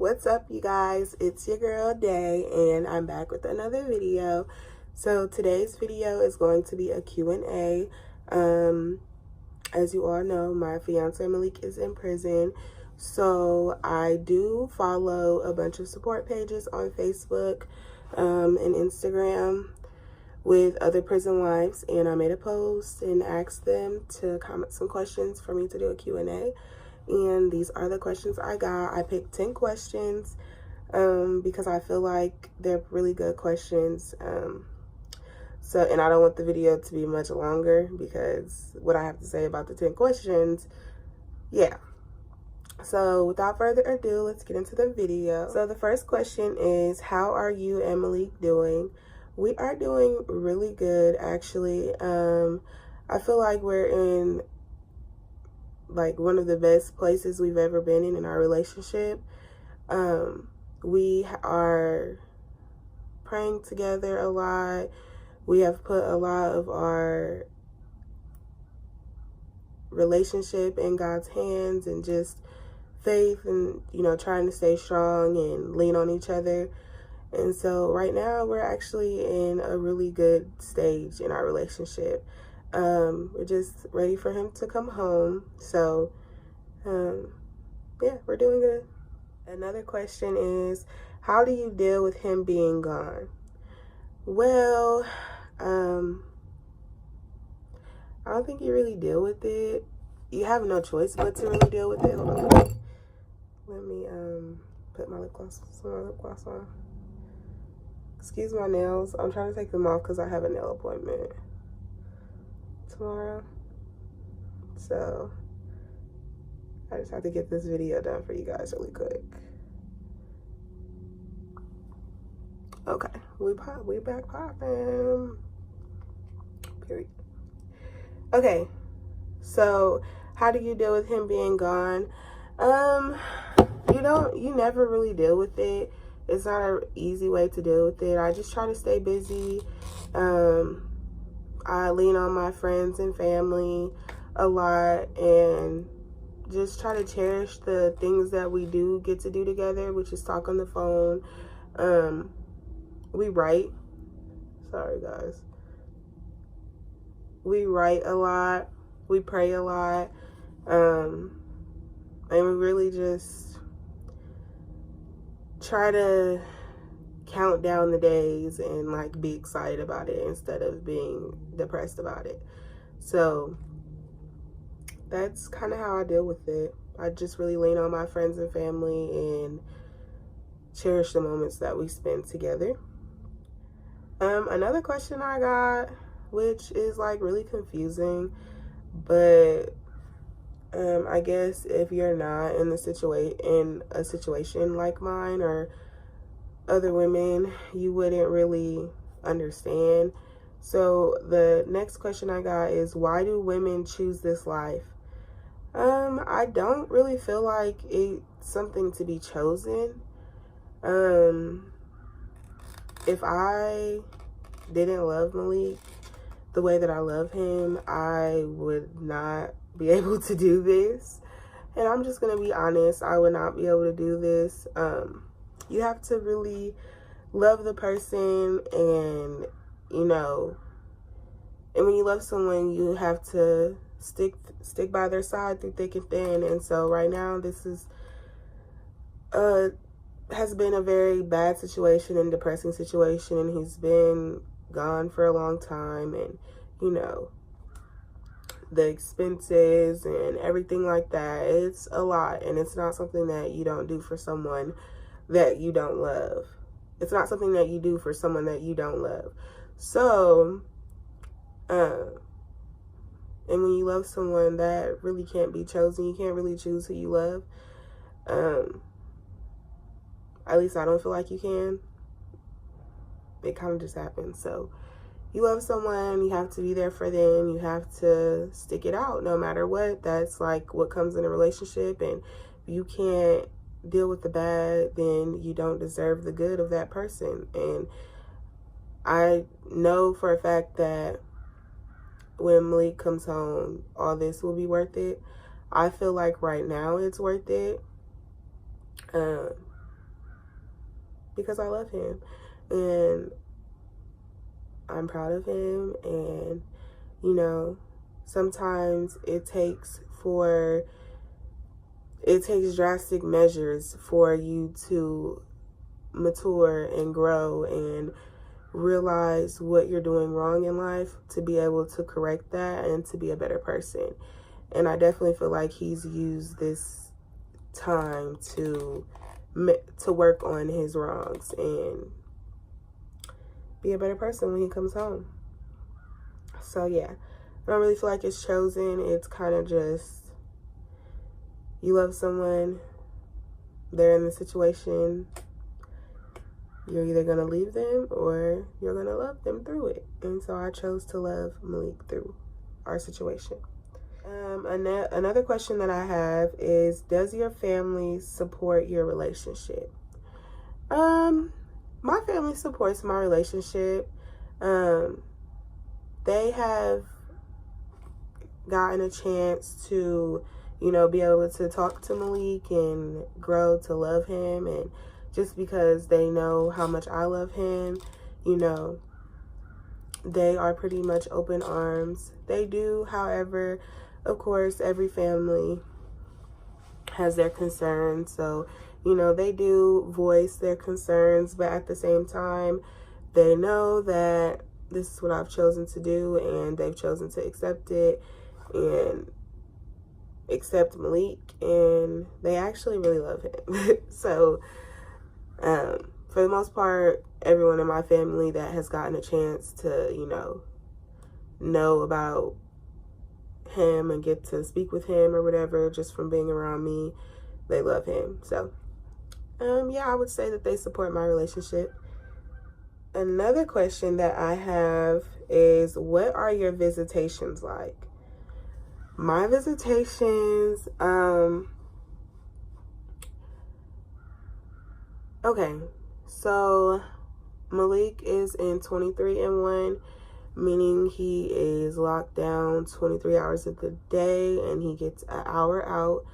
What's up, you guys? It's your girl Day, and I'm back with another video. So today's video is going to be a Q&A. As you all know, my fiance Malik is in prison, so I do follow a bunch of support pages on Facebook and Instagram with other prison wives, and I made a post and asked them to comment some questions for me to do a Q&A. And these are the questions I got. I picked 10 questions because I feel like they're really good questions. And I don't want the video to be much longer because what I have to say about the 10 questions, yeah. So without further ado, let's get into the video. So the first question is, how are you and Malik doing? We are doing really good, actually. I feel like we're in one of the best places we've ever been in our relationship. We are praying together a lot. We have put a lot of our relationship in God's hands and just faith and, trying to stay strong and lean on each other. And so right now we're actually in a really good stage in our relationship. We're just ready for him to come home. So, yeah, we're doing good. Another question is, how do you deal with him being gone? Well, I don't think you really deal with it. You have no choice but to really deal with it. Hold on. Let me put my lip gloss on. Excuse my nails. I'm trying to take them off because I have a nail appointment tomorrow. So I just have to get this video done for you guys really quick. Okay, we back popping. Period. Okay, so how do you deal with him being gone? You never really deal with it. It's not an easy way to deal with it. I just try to stay busy. I lean on my friends and family a lot and just try to cherish the things that we do get to do together, which is talk on the phone. We write. Sorry, guys. We write a lot. We pray a lot. And we really just try to count down the days and be excited about it instead of being depressed about it. So that's kind of how I deal with it. I just really lean on my friends and family and cherish the moments that we spend together. Another question I got, which is really confusing, but I guess if you're not in a situation like mine or other women, you wouldn't really understand. So the next question I got is, why do women choose this life? I don't really feel like it's something to be chosen. If I didn't love Malik the way that I love him, I would not be able to do this. And I'm just going to be honest, I would not be able to do this. You have to really love the person, and and when you love someone, you have to stick by their side through thick and thin. And so right now, this is has been a very bad situation and depressing situation, and he's been gone for a long time, and the expenses and everything like that, it's a lot, and it's not something that you don't do for someone that you don't love. It's not something that you do for someone that you don't love. So and when you love someone, that really can't be chosen. You can't really choose who you love. At least I don't feel like you can. It kind of just happens. So you love someone, you have to be there for them. You have to stick it out no matter what. That's what comes in a relationship. And if you can't deal with the bad, then you don't deserve the good of that person. And I know for a fact that when Malik comes home, all this will be worth it. I feel like right now it's worth it. because I love him and I'm proud of him. And, you know, sometimes it takes drastic measures for you to mature and grow and realize what you're doing wrong in life, to be able to correct that and to be a better person. And I definitely feel like he's used this time to work on his wrongs and be a better person when he comes home. So yeah, I don't really feel like it's chosen. It's kind of just, you love someone, they're in the situation, you're either going to leave them or you're going to love them through it. And so I chose to love Malik through our situation. Another question that I have is, does your family support your relationship? My family supports my relationship. They have gotten a chance to, you know, be able to talk to Malik and grow to love him. And just because they know how much I love him, you know, they are pretty much open arms. They do, however, of course, every family has their concerns. So, you know, they do voice their concerns, but at the same time, they know that this is what I've chosen to do, and they've chosen to accept it and accept Malik, and they actually really love him. So, for the most part, everyone in my family that has gotten a chance to, you know about him and get to speak with him or whatever, just from being around me, they love him. So, yeah, I would say that they support my relationship. Another question that I have is, what are your visitations like? My visitations, okay, so Malik is in 23-1, meaning he is locked down 23 hours of the day and he gets an hour out.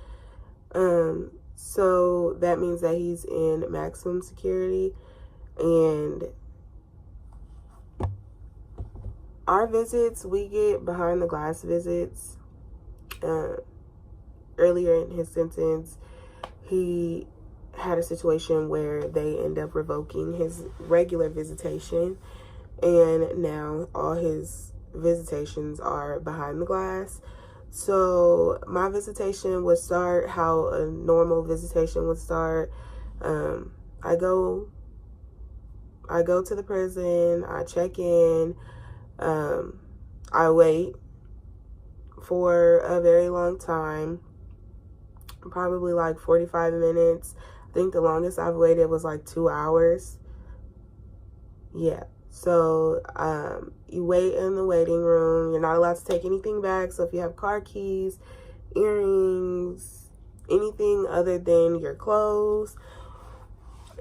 So that means that he's in maximum security. And our visits, we get behind the glass visits. Earlier in his sentence, he had a situation where they end up revoking his regular visitation, and now all his visitations are behind the glass. So my visitation would start how a normal visitation would start. I go to the prison, I check in, I wait for a very long time, probably like 45 minutes. I think the longest I've waited was like 2 hours. Yeah. So you wait in the waiting room. You're not allowed to take anything back. So if you have car keys, earrings, anything other than your clothes,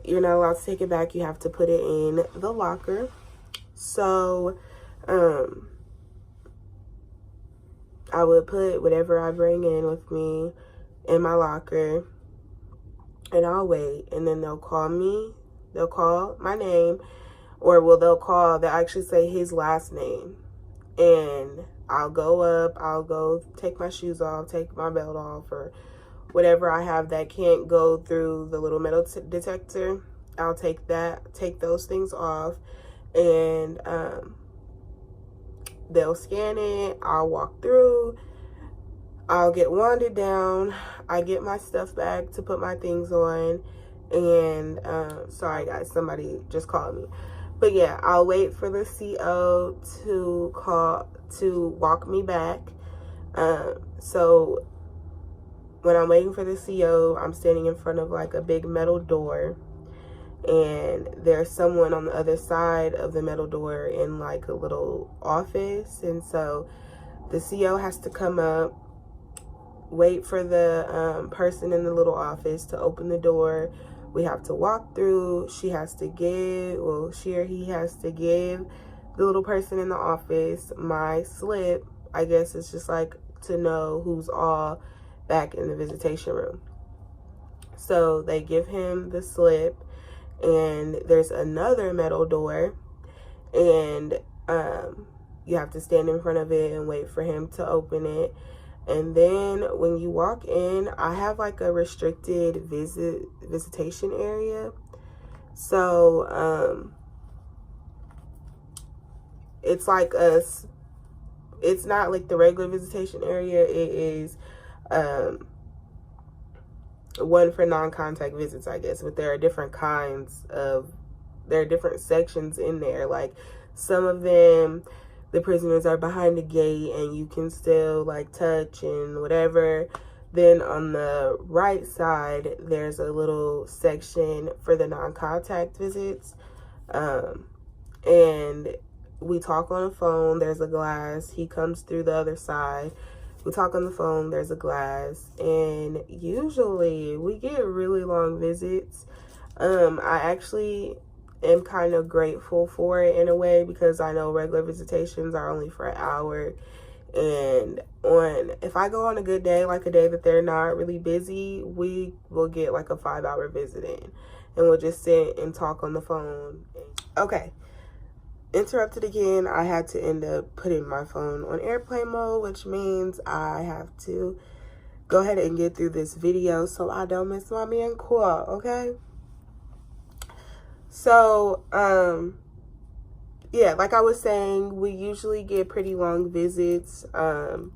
you're not allowed to take it back. You have to put it in the locker. So I would put whatever I bring in with me in my locker, and I'll wait. And then they'll call me. They'll call my name, they'll actually say his last name. And I'll go up, I'll go take my shoes off, take my belt off, or whatever I have that can't go through the little metal detector. I'll take those things off, and they'll scan it. I'll walk through. I'll get wanded down. I get my stuff back to put my things on. And sorry guys, somebody just called me. But yeah, I'll wait for the CO to walk me back. So when I'm waiting for the CO, I'm standing in front of like a big metal door, and there's someone on the other side of the metal door in like a little office. And so the CO has to come up, wait for the person in the little office to open the door. We have to walk through. She or he has to give the little person in the office my slip. I guess it's just like to know who's all back in the visitation room. So they give him the slip, and there's another metal door, and you have to stand in front of it and wait for him to open it. And then when you walk in, I have like a restricted visitation area. So it's like it's not like the regular visitation area. It is one for non-contact visits, I guess, but there are different sections in there. Like some of them, the prisoners are behind the gate and you can still like touch and whatever. Then on the right side, there's a little section for the non-contact visits. And we talk on the phone, there's a glass. He comes through the other side. We talk on the phone, there's a glass. And usually we get really long visits. I actually am kind of grateful for it in a way, because I know regular visitations are only for an hour. And if I go on a good day, like a day that they're not really busy, we will get like a 5-hour visit in, and we'll just sit and talk on the phone. Okay, interrupted again. I had to end up putting my phone on airplane mode, which means I have to go ahead and get through this video so I don't miss my man call, okay? So, yeah, like I was saying, we usually get pretty long visits. The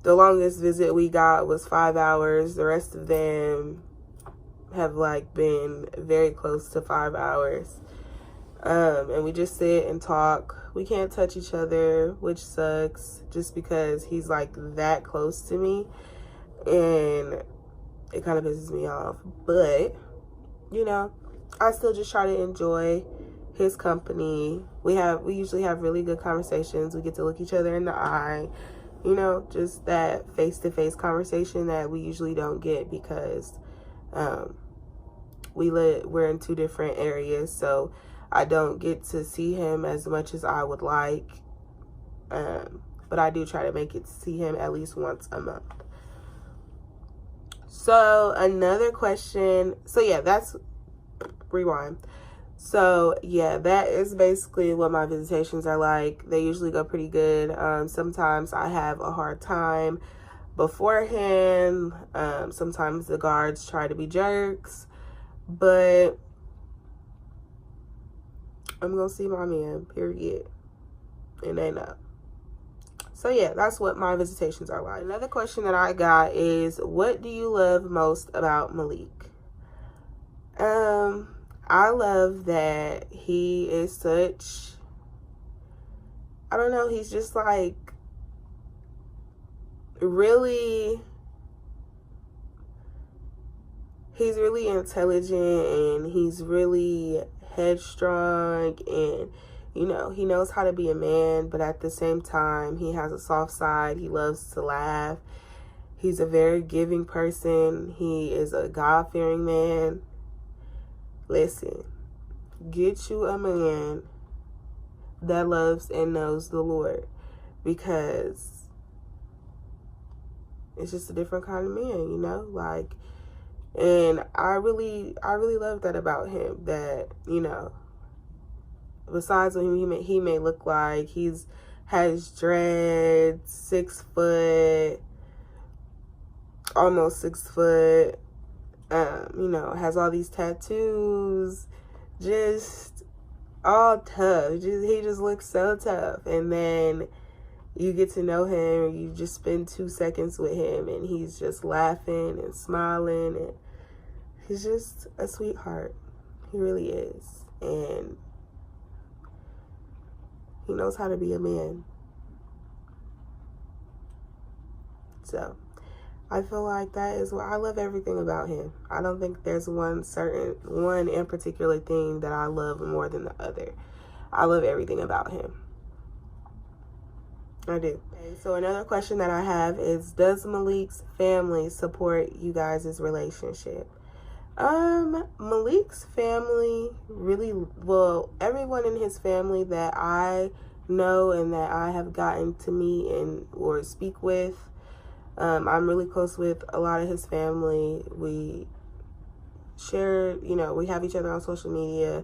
longest visit we got was 5 hours. The rest of them have like been very close to 5 hours. And we just sit and talk. We can't touch each other, which sucks, just because he's like that close to me, and it kind of pisses me off. But, you know, I still just try to enjoy his company. We usually have really good conversations. We get to look each other in the eye, you know, just that face-to-face conversation that we usually don't get, because we're in 2 different areas, so I don't get to see him as much as I would like, but I do try to make it to see him at least once a month. So another question, so yeah, that's rewind. So yeah, that is basically what my visitations are like. They usually go pretty good. Sometimes I have a hard time beforehand. Sometimes the guards try to be jerks, but I'm gonna see my man, period. And they know. So yeah, that's what my visitations are like. Another question that I got is, what do you love most about Malik? I love that he is such, I don't know, he's just like really, he's really intelligent, and he's really headstrong, and you know, he knows how to be a man, but at the same time, he has a soft side. He loves to laugh. He's a very giving person. He is a God-fearing man. Listen, get you a man that loves and knows the Lord, because it's just a different kind of man, you know, like, and I really love that about him, that, you know, besides what he may look like, has dreads, 6 foot, almost 6 foot, you know, has all these tattoos, just all tough. He just looks so tough. And then you get to know him, you just spend 2 seconds with him, and he's just laughing and smiling, and he's just a sweetheart. He really is. And he knows how to be a man. So I feel like that is what I love everything about him. I don't think there's one in particular thing that I love more than the other. I love everything about him. I do. Okay, so another question that I have is, does Malik's family support you guys' relationship? Malik's family really, well, everyone in his family that I know and that I have gotten to meet and or speak with, I'm really close with a lot of his family. We share, you know, we have each other on social media.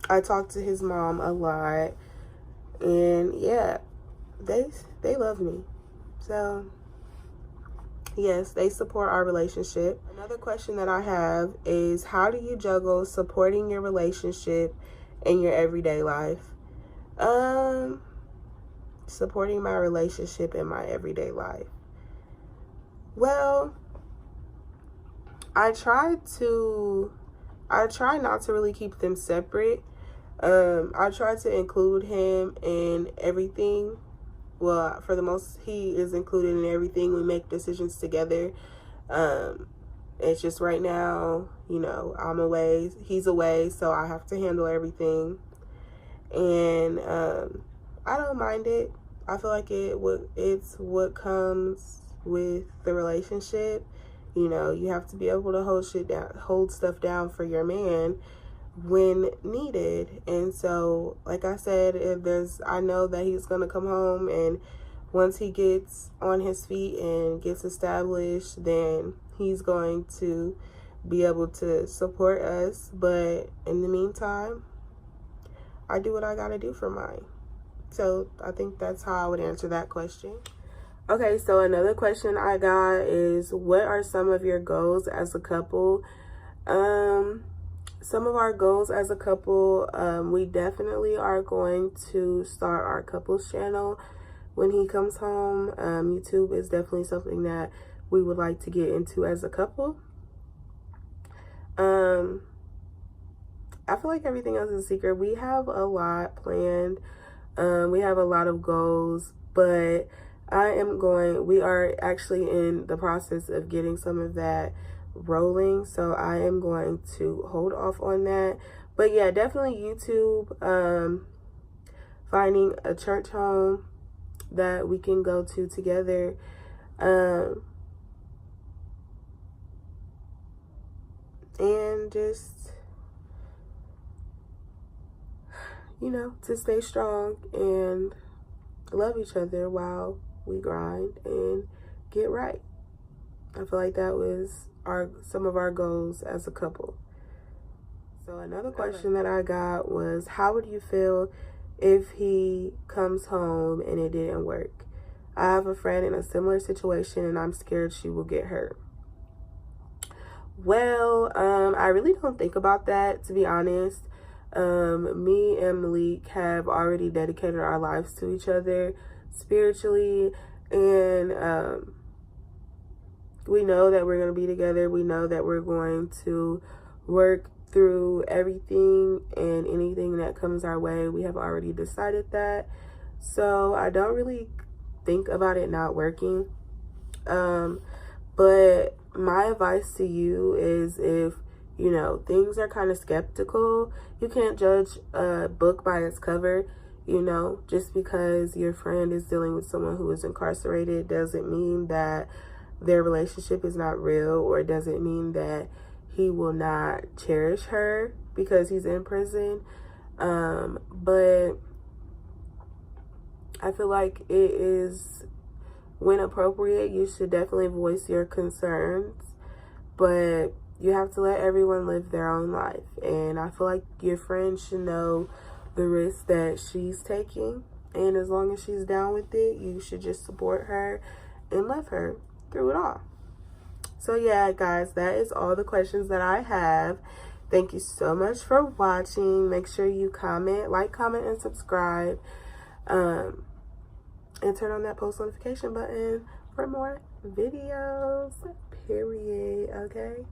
I talk to his mom a lot, and yeah, they love me. So yes, they support our relationship. Another question that I have is, how do you juggle supporting your relationship in your everyday life? Supporting my relationship in my everyday life. Well, I try not to really keep them separate. I try to include him in everything. Well, for the most, he is included in everything. We make decisions together. It's just right now, you know, I'm away, he's away, so I have to handle everything. And I don't mind it. I feel like it's what comes with the relationship. You know, you have to be able to hold stuff down for your man when needed. And so, like I said, I know that he's gonna come home, and once he gets on his feet and gets established, then he's going to be able to support us. But in the meantime, I do what I gotta do for mine. So I think that's how I would answer that question. Okay, so another question I got is, what are some of your goals as a couple? Some of our goals as a couple, we definitely are going to start our couples channel when he comes home. YouTube is definitely something that we would like to get into as a couple. I feel like everything else is a secret. We have a lot planned. We have a lot of goals, but we are actually in the process of getting some of that rolling, so I am going to hold off on that. But yeah, definitely YouTube, finding a church home that we can go to together, and just, you know, to stay strong and love each other while we grind and get right. I feel like that was some of our goals as a couple. So another question that I got was, how would you feel if he comes home and it didn't work? I have a friend in a similar situation, and I'm scared she will get hurt. Well, I really don't think about that, to be honest. Me and Malik have already dedicated our lives to each other spiritually, and we know that we're going to be together. We know that we're going to work through everything and anything that comes our way. We have already decided that. So I don't really think about it not working. But my advice to you is, if, you know, things are kind of skeptical, you can't judge a book by its cover. You know, just because your friend is dealing with someone who is incarcerated doesn't mean that their relationship is not real, or it doesn't mean that he will not cherish her because he's in prison. But I feel like it is, when appropriate, you should definitely voice your concerns, but you have to let everyone live their own life. And I feel like your friend should know the risk that she's taking, and as long as she's down with it, you should just support her and love her through it all. So yeah, guys, that is all the questions that I have. Thank you so much for watching. Make sure you like, comment, and subscribe. And turn on that post notification button for more videos, period. Okay?